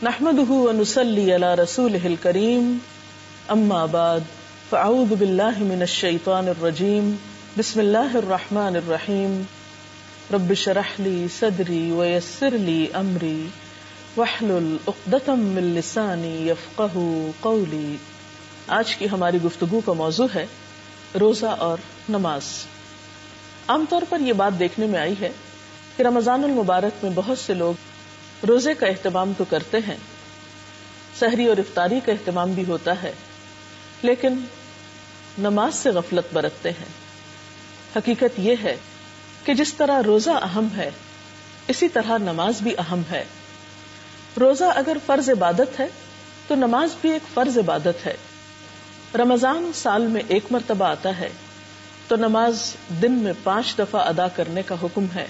نحمده ونصلي على رسوله الكريم اما بعد فاعوذ بالله من الشيطان الرجيم بسم الله الرحمن الرحيم رب اشرح لي صدري ويسر لي امري واحلل عقدة من لساني يفقهوا قولي۔ آج کی ہماری گفتگو کا موضوع ہے روزہ اور نماز۔ عام طور پر یہ بات دیکھنے میں آئی ہے کہ رمضان المبارک میں بہت سے لوگ روزے کا اہتمام تو کرتے ہیں، سحری اور افطاری کا اہتمام بھی ہوتا ہے، لیکن نماز سے غفلت برتتے ہیں۔ حقیقت یہ ہے کہ جس طرح روزہ اہم ہے اسی طرح نماز بھی اہم ہے۔ روزہ اگر فرض عبادت ہے تو نماز بھی ایک فرض عبادت ہے۔ رمضان سال میں ایک مرتبہ آتا ہے تو نماز دن میں 5 دفعہ ادا کرنے کا حکم ہے۔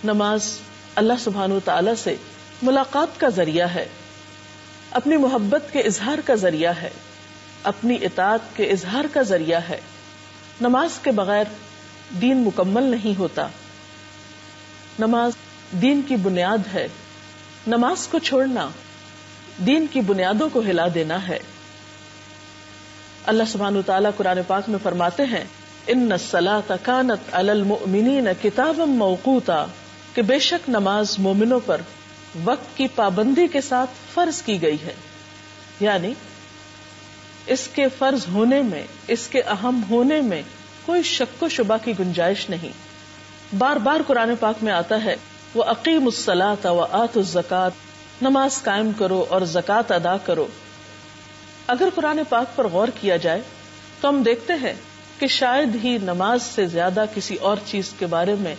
نماز اللہ سبحانہ وتعالی سے ملاقات کا ذریعہ ہے، اپنی محبت کے اظہار کا ذریعہ ہے، اپنی اطاعت کے اظہار کا ذریعہ ہے۔ نماز کے بغیر دین مکمل نہیں ہوتا۔ نماز دین کی بنیاد ہے۔ نماز کو چھوڑنا دین کی بنیادوں کو ہلا دینا ہے۔ اللہ سبحانہ وتعالی قرآن پاک میں فرماتے ہیں ان الصلاۃ کانت علی المؤمنین کتابا موقوتا، کہ بے شک نماز مومنوں پر وقت کی پابندی کے ساتھ فرض کی گئی ہے، یعنی اس کے فرض ہونے میں، اس کے اہم ہونے میں کوئی شک و شبہ کی گنجائش نہیں۔ بار بار قرآن پاک میں آتا ہے وَأَقِيمُوا الصَّلَاةَ وَآتُوا الزَّكَاةَ، نماز قائم کرو اور زکوٰۃ ادا کرو۔ اگر قرآن پاک پر غور کیا جائے تو ہم دیکھتے ہیں کہ شاید ہی نماز سے زیادہ کسی اور چیز کے بارے میں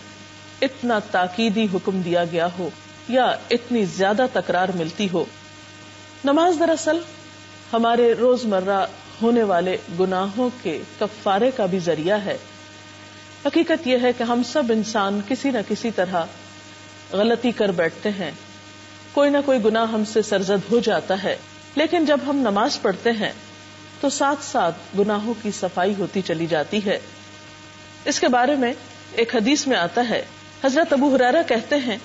اتنا تاکیدی حکم دیا گیا ہو یا اتنی زیادہ تکرار ملتی ہو۔ نماز دراصل ہمارے روزمرہ ہونے والے گناہوں کے کفارے کا بھی ذریعہ ہے۔ حقیقت یہ ہے کہ ہم سب انسان کسی نہ کسی طرح غلطی کر بیٹھتے ہیں، کوئی نہ کوئی گناہ ہم سے سرزد ہو جاتا ہے، لیکن جب ہم نماز پڑھتے ہیں تو ساتھ ساتھ گناہوں کی صفائی ہوتی چلی جاتی ہے۔ اس کے بارے میں ایک حدیث میں آتا ہے، حضرت ابو ہریرہ کہتے ہیں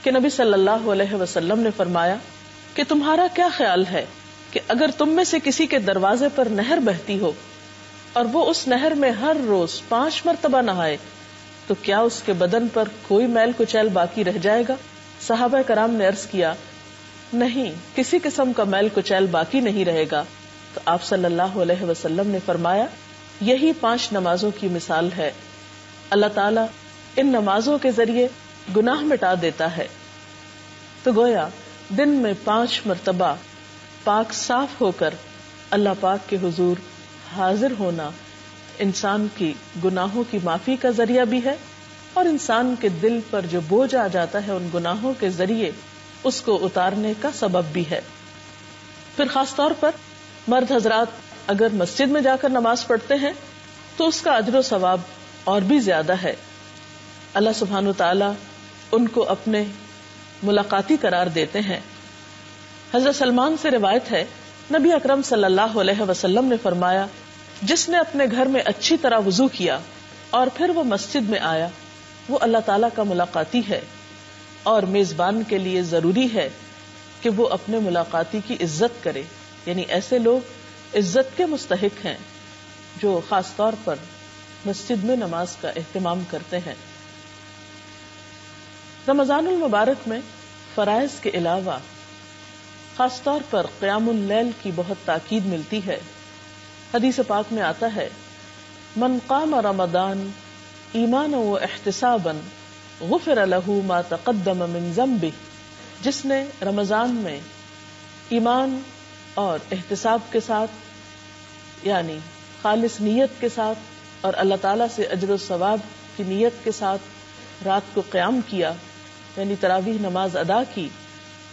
کہ نبی صلی اللہ علیہ وسلم نے فرمایا کہ تمہارا کیا خیال ہے کہ اگر تم میں سے کسی کے دروازے پر نہر بہتی ہو اور وہ اس نہر میں ہر روز 5 مرتبہ نہائے تو کیا اس کے بدن پر کوئی میل کچیل باقی رہ جائے گا؟ صحابہ کرام نے عرض کیا نہیں، کسی قسم کا میل کچیل باقی نہیں رہے گا۔ تو آپ صلی اللہ علیہ وسلم نے فرمایا یہی 5 نمازوں کی مثال ہے۔ اللہ تعالیٰ ان نمازوں کے ذریعے گناہ مٹا دیتا ہے۔ تو گویا دن میں 5 مرتبہ پاک صاف ہو کر اللہ پاک کے حضور حاضر ہونا انسان کی گناہوں کی معافی کا ذریعہ بھی ہے، اور انسان کے دل پر جو بوجھ آ جاتا ہے ان گناہوں کے ذریعے اس کو اتارنے کا سبب بھی ہے۔ پھر خاص طور پر مرد حضرات اگر مسجد میں جا کر نماز پڑھتے ہیں تو اس کا اجر و ثواب اور بھی زیادہ ہے۔ اللہ سبحانہ وتعالی ان کو اپنے ملاقاتی قرار دیتے ہیں۔ حضرت سلمان سے روایت ہے نبی اکرم صلی اللہ علیہ وسلم نے فرمایا جس نے اپنے گھر میں اچھی طرح وضو کیا اور پھر وہ مسجد میں آیا وہ اللہ تعالیٰ کا ملاقاتی ہے، اور میزبان کے لیے ضروری ہے کہ وہ اپنے ملاقاتی کی عزت کرے، یعنی ایسے لوگ عزت کے مستحق ہیں جو خاص طور پر مسجد میں نماز کا اہتمام کرتے ہیں۔ رمضان المبارک میں فرائض کے علاوہ خاص طور پر قیام اللیل کی بہت تاکید ملتی ہے۔ حدیث پاک میں آتا ہے من قام رمضان ایمانا و احتسابا غفر له ما تقدم من ذنبه، جس نے رمضان میں ایمان اور احتساب کے ساتھ یعنی خالص نیت کے ساتھ اور اللہ تعالیٰ سے اجر و ثواب کی نیت کے ساتھ رات کو قیام کیا یعنی تراویح نماز ادا کی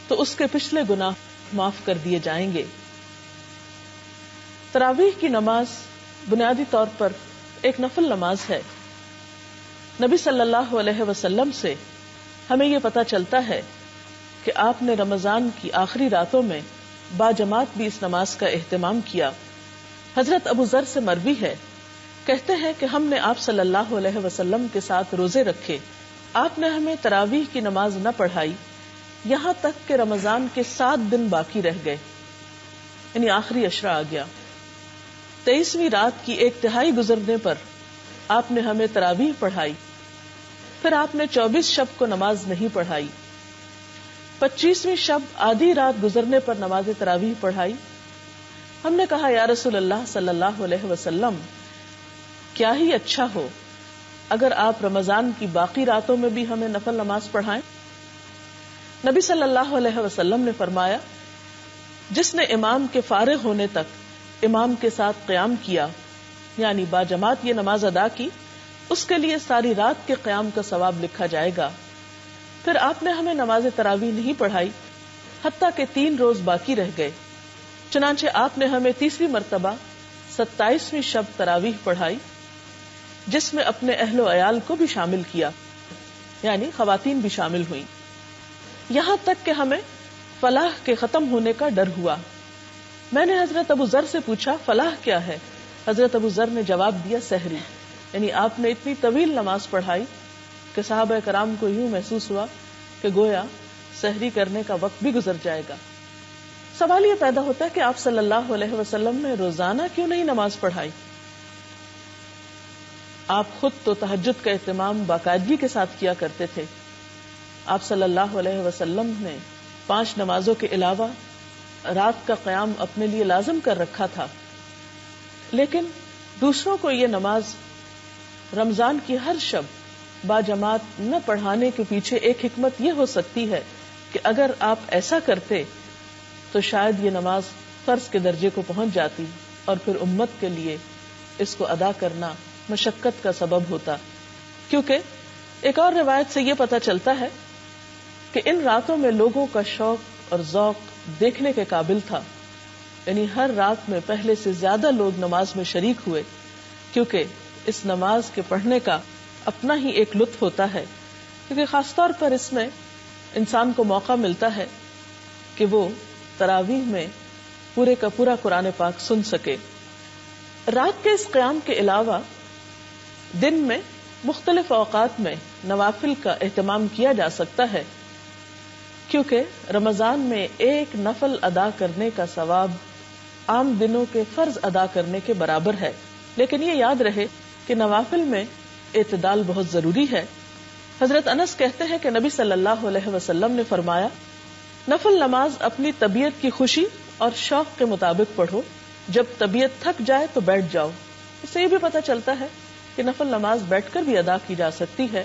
تو اس کے پچھلے گناہ معاف کر دیے جائیں گے۔ تراویح کی نماز بنیادی طور پر ایک نفل نماز ہے۔ نبی صلی اللہ علیہ وسلم سے ہمیں یہ پتہ چلتا ہے کہ آپ نے رمضان کی آخری راتوں میں باجماعت بھی اس نماز کا اہتمام کیا۔ حضرت ابو ذر سے مروی ہے، کہتے ہیں کہ ہم نے آپ صلی اللہ علیہ وسلم کے ساتھ روزے رکھے، آپ نے ہمیں تراویح کی نماز نہ پڑھائی یہاں تک کہ رمضان کے 7 دن باقی رہ گئے، یعنی آخری عشرہ آ گیا۔ 23ویں رات کی 1/3 گزرنے پر آپ نے ہمیں تراویح پڑھائی، پھر آپ نے 24 شب کو نماز نہیں پڑھائی۔ 25ویں شب آدھی رات گزرنے پر نماز تراویح پڑھائی۔ ہم نے کہا یا رسول اللہ صلی اللہ علیہ وسلم، کیا ہی اچھا ہو اگر آپ رمضان کی باقی راتوں میں بھی ہمیں نفل نماز پڑھائیں۔ نبی صلی اللہ علیہ وسلم نے فرمایا، جس نے امام کے فارغ ہونے تک امام کے ساتھ قیام کیا، یعنی باجماعت یہ نماز ادا کی، اس کے لیے ساری رات کے قیام کا ثواب لکھا جائے گا۔ پھر آپ نے ہمیں نماز تراویح نہیں پڑھائی حتیٰ کہ 3 روز باقی رہ گئے، چنانچہ آپ نے ہمیں تیسری مرتبہ 27ویں شب تراویح پڑھائی، جس میں اپنے اہل و عیال کو بھی شامل کیا، یعنی خواتین بھی شامل ہوئیں، یہاں تک کہ ہمیں فلاح کے ختم ہونے کا ڈر ہوا۔ میں نے حضرت ابو ذر سے پوچھا فلاح کیا ہے؟ حضرت ابو ذر نے جواب دیا سحری، یعنی آپ نے اتنی طویل نماز پڑھائی کہ صحابہ کرام کو یوں محسوس ہوا کہ گویا سحری کرنے کا وقت بھی گزر جائے گا۔ سوال یہ پیدا ہوتا ہے کہ آپ صلی اللہ علیہ وسلم نے روزانہ کیوں نہیں نماز پڑھائی؟ آپ خود تو تہجد کا اہتمام باقاعدگی کے ساتھ کیا کرتے تھے۔ آپ صلی اللہ علیہ وسلم نے 5 نمازوں کے علاوہ رات کا قیام اپنے لیے لازم کر رکھا تھا، لیکن دوسروں کو یہ نماز رمضان کی ہر شب باجماعت نہ پڑھانے کے پیچھے ایک حکمت یہ ہو سکتی ہے کہ اگر آپ ایسا کرتے تو شاید یہ نماز فرض کے درجے کو پہنچ جاتی اور پھر امت کے لیے اس کو ادا کرنا مشقت کا سبب ہوتا، کیونکہ ایک اور روایت سے یہ پتہ چلتا ہے کہ ان راتوں میں لوگوں کا شوق اور ذوق دیکھنے کے قابل تھا، یعنی ہر رات میں پہلے سے زیادہ لوگ نماز میں شریک ہوئے، کیونکہ اس نماز کے پڑھنے کا اپنا ہی ایک لطف ہوتا ہے، کیونکہ خاص طور پر اس میں انسان کو موقع ملتا ہے کہ وہ تراویح میں پورے کا پورا قرآن پاک سن سکے۔ رات کے اس قیام کے علاوہ دن میں مختلف اوقات میں نوافل کا اہتمام کیا جا سکتا ہے، کیونکہ رمضان میں ایک نفل ادا کرنے کا ثواب عام دنوں کے فرض ادا کرنے کے برابر ہے، لیکن یہ یاد رہے کہ نوافل میں اعتدال بہت ضروری ہے۔ حضرت انس کہتے ہیں کہ نبی صلی اللہ علیہ وسلم نے فرمایا، نفل نماز اپنی طبیعت کی خوشی اور شوق کے مطابق پڑھو، جب طبیعت تھک جائے تو بیٹھ جاؤ۔ اس سے یہ بھی پتہ چلتا ہے کہ نفل نماز بیٹھ کر بھی ادا کی جا سکتی ہے،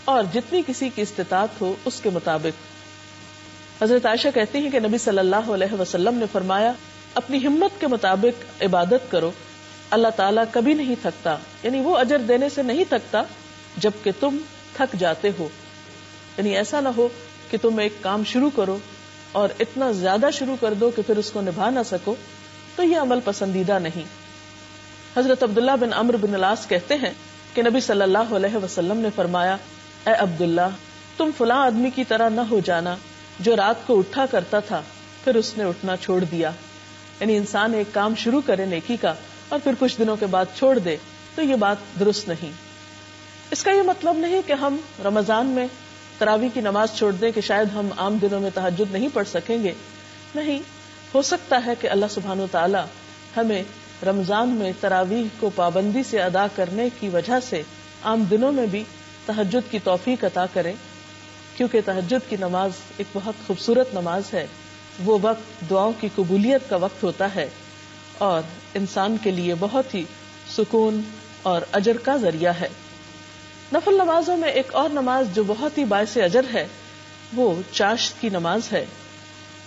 اور جتنی کسی کی استطاعت ہو اس کے مطابق۔ حضرت عائشہ کہتی ہیں کہ نبی صلی اللہ علیہ وسلم نے فرمایا، اپنی ہمت کے مطابق عبادت کرو، اللہ تعالیٰ کبھی نہیں تھکتا، یعنی وہ اجر دینے سے نہیں تھکتا جبکہ تم تھک جاتے ہو۔ یعنی ایسا نہ ہو کہ تم ایک کام شروع کرو اور اتنا زیادہ شروع کر دو کہ پھر اس کو نبھا نہ سکو، تو یہ عمل پسندیدہ نہیں۔ حضرت عبداللہ بن عمرو بن العاص کہتے ہیں کہ نبی صلی اللہ علیہ وسلم نے فرمایا، اے عبداللہ، تم فلاں آدمی کی طرح نہ ہو جانا جو رات کو اٹھا کرتا تھا پھر اس نے اٹھنا چھوڑ دیا۔ یعنی انسان ایک کام شروع کرے نیکی کا اور پھر کچھ دنوں کے بعد چھوڑ دے تو یہ بات درست نہیں۔ اس کا یہ مطلب نہیں کہ ہم رمضان میں تراویح کی نماز چھوڑ دیں کہ شاید ہم عام دنوں میں تہجد نہیں پڑھ سکیں گے، نہیں، ہو سکتا ہے کہ اللہ سبحانہ وتعالی ہمیں رمضان میں تراویح کو پابندی سے ادا کرنے کی وجہ سے عام دنوں میں بھی تہجد کی توفیق عطا کرے، کیونکہ تہجد کی نماز ایک بہت خوبصورت نماز ہے۔ وہ وقت دعاؤں کی قبولیت کا وقت ہوتا ہے اور انسان کے لیے بہت ہی سکون اور اجر کا ذریعہ ہے۔ نفل نمازوں میں ایک اور نماز جو بہت ہی باعث اجر ہے وہ چاشت کی نماز ہے۔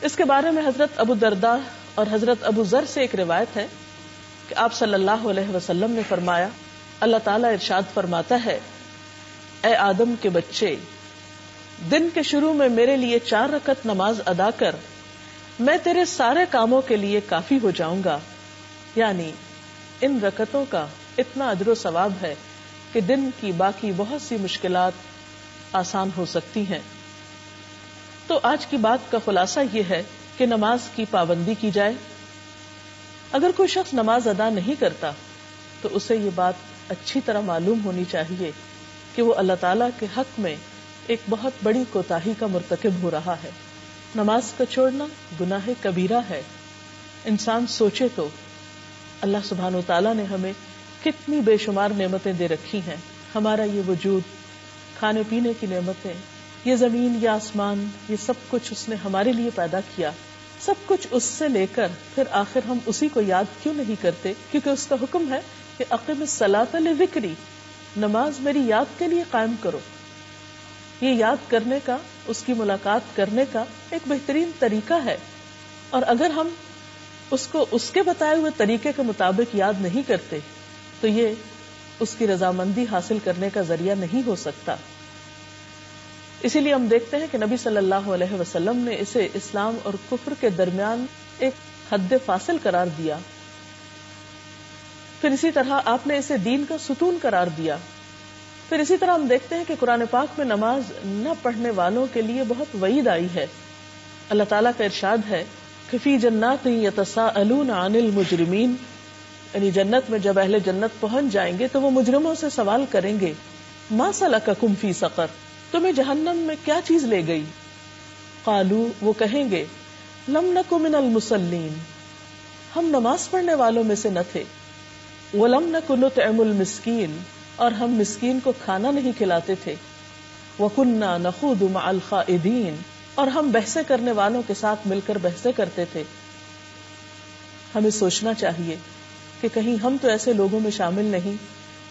اس کے بارے میں حضرت ابو درداء اور حضرت ابو ذر سے ایک روایت ہے کہ آپ صلی اللہ علیہ وسلم نے فرمایا، اللہ تعالیٰ ارشاد فرماتا ہے، اے آدم کے بچے، دن کے شروع میں میرے لیے 4 رکعت نماز ادا کر، میں تیرے سارے کاموں کے لیے کافی ہو جاؤں گا۔ یعنی ان رکعتوں کا اتنا اجر و ثواب ہے کہ دن کی باقی بہت سی مشکلات آسان ہو سکتی ہیں۔ تو آج کی بات کا خلاصہ یہ ہے کہ نماز کی پابندی کی جائے۔ اگر کوئی شخص نماز ادا نہیں کرتا تو اسے یہ بات اچھی طرح معلوم ہونی چاہیے کہ وہ اللہ تعالیٰ کے حق میں ایک بہت بڑی کوتاہی کا مرتکب ہو رہا ہے۔ نماز کا چھوڑنا گناہ کبیرہ ہے. انسان سوچے تو اللہ سبحانہ و تعالیٰ نے ہمیں کتنی بے شمار نعمتیں دے رکھی ہیں. ہمارا یہ وجود، کھانے پینے کی نعمتیں، یہ زمین، یہ آسمان، یہ سب کچھ اس نے ہمارے لیے پیدا کیا. سب کچھ اس سے لے کر پھر آخر ہم اسی کو یاد کیوں نہیں کرتے؟ کیونکہ اس کا حکم ہے کہ اقم الصلاۃ لذکری، نماز میری یاد کے لیے قائم کرو. یہ یاد کرنے کا، اس کی ملاقات کرنے کا ایک بہترین طریقہ ہے. اور اگر ہم اس کو اس کے بتائے ہوئے طریقے کے مطابق یاد نہیں کرتے تو یہ اس کی رضامندی حاصل کرنے کا ذریعہ نہیں ہو سکتا. اسی لیے ہم دیکھتے ہیں کہ نبی صلی اللہ علیہ وسلم نے اسے اسلام اور کفر کے درمیان ایک حد فاصل قرار دیا. پھر اسی طرح آپ نے اسے دین کا ستون قرار دیا. پھر اسی طرح ہم دیکھتے ہیں کہ قرآن پاک میں نماز نہ پڑھنے والوں کے لیے بہت وعید آئی ہے. اللہ تعالیٰ کا ارشاد ہے کہ فی جنات یتساءلون عن المجرمین، یعنی جنت میں جب اہل جنت پہنچ جائیں گے تو وہ مجرموں سے سوال کریں گے ما سلککم فی سقر، تمہیں جہنم میں کیا چیز لے گئی؟ قالو، وہ کہیں گے لم نک من المصلین، ہم نماز پڑھنے والوں میں سے نہ تھے. ولم نک نطعم المسکین، اور ہم مسکین کو کھانا نہیں کھلاتے تھے. وکننا نخوض مع الخائضین، اور ہم بحثیں کرنے والوں کے ساتھ مل کر بحثیں کرتے تھے. ہمیں سوچنا چاہیے کہ کہیں ہم تو ایسے لوگوں میں شامل نہیں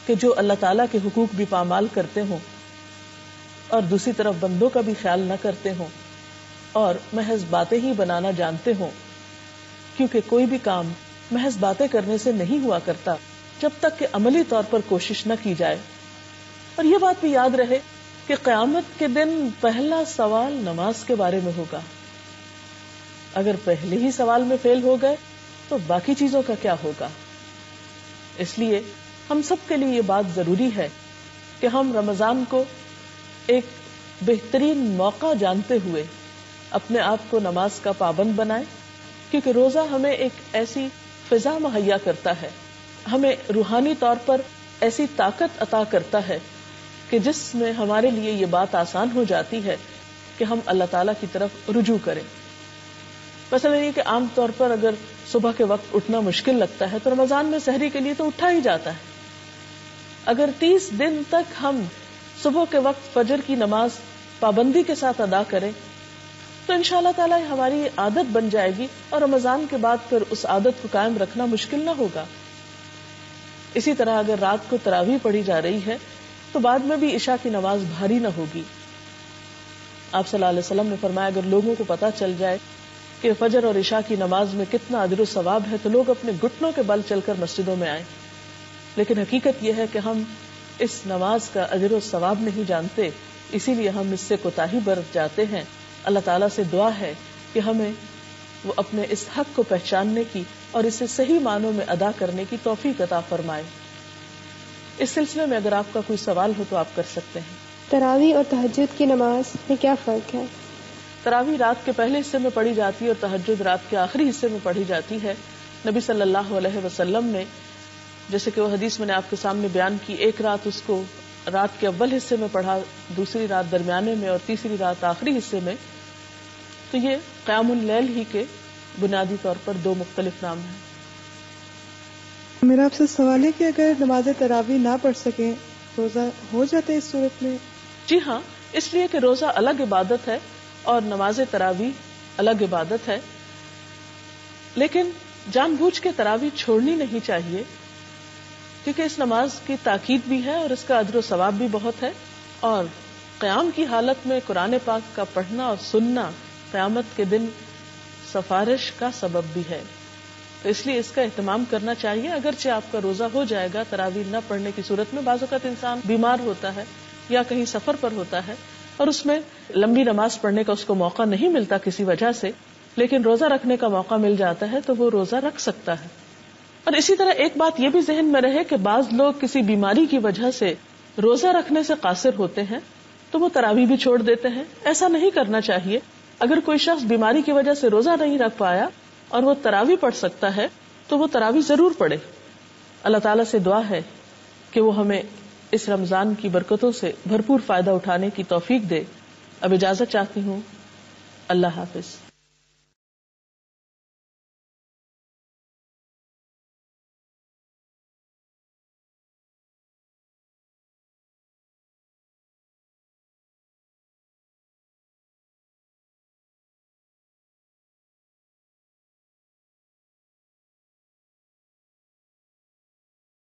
کہ جو اللہ تعالیٰ کے حقوق بھی پامال کرتے ہوں اور دوسری طرف بندوں کا بھی خیال نہ کرتے ہوں اور محض باتیں ہی بنانا جانتے ہوں. کیونکہ کوئی بھی کام محض باتیں کرنے سے نہیں ہوا کرتا جب تک کہ عملی طور پر کوشش نہ کی جائے. اور یہ بات بھی یاد رہے کہ قیامت کے دن پہلا سوال نماز کے بارے میں ہوگا. اگر پہلے ہی سوال میں فیل ہو گئے تو باقی چیزوں کا کیا ہوگا؟ اس لیے ہم سب کے لیے یہ بات ضروری ہے کہ ہم رمضان کو ایک بہترین موقع جانتے ہوئے اپنے آپ کو نماز کا پابند بنائیں. کیونکہ روزہ ہمیں ایک ایسی فضا مہیا کرتا ہے، ہمیں روحانی طور پر ایسی طاقت عطا کرتا ہے کہ جس میں ہمارے لیے یہ بات آسان ہو جاتی ہے کہ ہم اللہ تعالیٰ کی طرف رجوع کریں. مثلا یہ کہ عام طور پر اگر صبح کے وقت اٹھنا مشکل لگتا ہے تو رمضان میں سحری کے لیے تو اٹھا ہی جاتا ہے. اگر 30 دن تک ہم صبح کے وقت فجر کی نماز پابندی کے ساتھ ادا کریں تو انشاءاللہ تعالیٰ ہماری عادت بن جائے گی اور رمضان کے بعد پھر اس عادت کو قائم رکھنا مشکل نہ ہوگا. اسی طرح اگر رات کو تراویح پڑھی جا رہی ہے تو بعد میں بھی عشاء کی نماز بھاری نہ ہوگی. آپ صلی اللہ علیہ وسلم نے فرمایا اگر لوگوں کو پتہ چل جائے کہ فجر اور عشاء کی نماز میں کتنا اجر و ثواب ہے تو لوگ اپنے گھٹنوں کے بل چل کر مسجدوں میں آئیں. لیکن حقیقت یہ ہے کہ ہم اس نماز کا اجر و ثواب نہیں جانتے، اسی لیے ہم اس سے کوتاہی برت جاتے ہیں. اللہ تعالیٰ سے دعا ہے کہ ہمیں وہ اپنے اس حق کو پہچاننے کی اور اسے صحیح معنوں میں ادا کرنے کی توفیق عطا فرمائے. اس سلسلے میں اگر آپ کا کوئی سوال ہو تو آپ کر سکتے ہیں. تراویح اور تہجد کی نماز میں کیا فرق ہے؟ تراویح رات کے پہلے حصے میں پڑھی جاتی ہے اور تہجد رات کے آخری حصے میں پڑھی جاتی ہے. نبی صلی اللہ علیہ وسلم نے جیسے کہ وہ حدیث میں نے آپ کے سامنے بیان کی، ایک رات اس کو رات کے اول حصے میں پڑھا، دوسری رات درمیانے میں اور تیسری رات آخری حصے میں. تو یہ قیام اللیل ہی کے بنیادی طور پر دو مختلف نام ہیں. میرا آپ سے سوال ہے کہ اگر نماز تراویح نہ پڑھ سکیں روزہ ہو جاتا ہے اس صورت میں؟ جی ہاں، اس لیے کہ روزہ الگ عبادت ہے اور نماز تراویح الگ عبادت ہے. لیکن جان بوجھ کے تراویح چھوڑنی نہیں چاہیے کیونکہ اس نماز کی تاکید بھی ہے اور اس کا اجر و ثواب بھی بہت ہے. اور قیام کی حالت میں قرآن پاک کا پڑھنا اور سننا قیامت کے دن سفارش کا سبب بھی ہے. تو اس لیے اس کا اہتمام کرنا چاہیے. اگرچہ آپ کا روزہ ہو جائے گا تراویح نہ پڑھنے کی صورت میں، بعض اوقات انسان بیمار ہوتا ہے یا کہیں سفر پر ہوتا ہے اور اس میں لمبی نماز پڑھنے کا اس کو موقع نہیں ملتا کسی وجہ سے، لیکن روزہ رکھنے کا موقع مل جاتا ہے تو وہ روزہ رکھ سکتا ہے. اور اسی طرح ایک بات یہ بھی ذہن میں رہے کہ بعض لوگ کسی بیماری کی وجہ سے روزہ رکھنے سے قاصر ہوتے ہیں تو وہ تراویح بھی چھوڑ دیتے ہیں. ایسا نہیں کرنا چاہیے. اگر کوئی شخص بیماری کی وجہ سے روزہ نہیں رکھ پایا اور وہ تراویح پڑھ سکتا ہے تو وہ تراویح ضرور پڑھے. اللہ تعالیٰ سے دعا ہے کہ وہ ہمیں اس رمضان کی برکتوں سے بھرپور فائدہ اٹھانے کی توفیق دے. اب اجازت چاہتی ہوں. اللہ حافظ.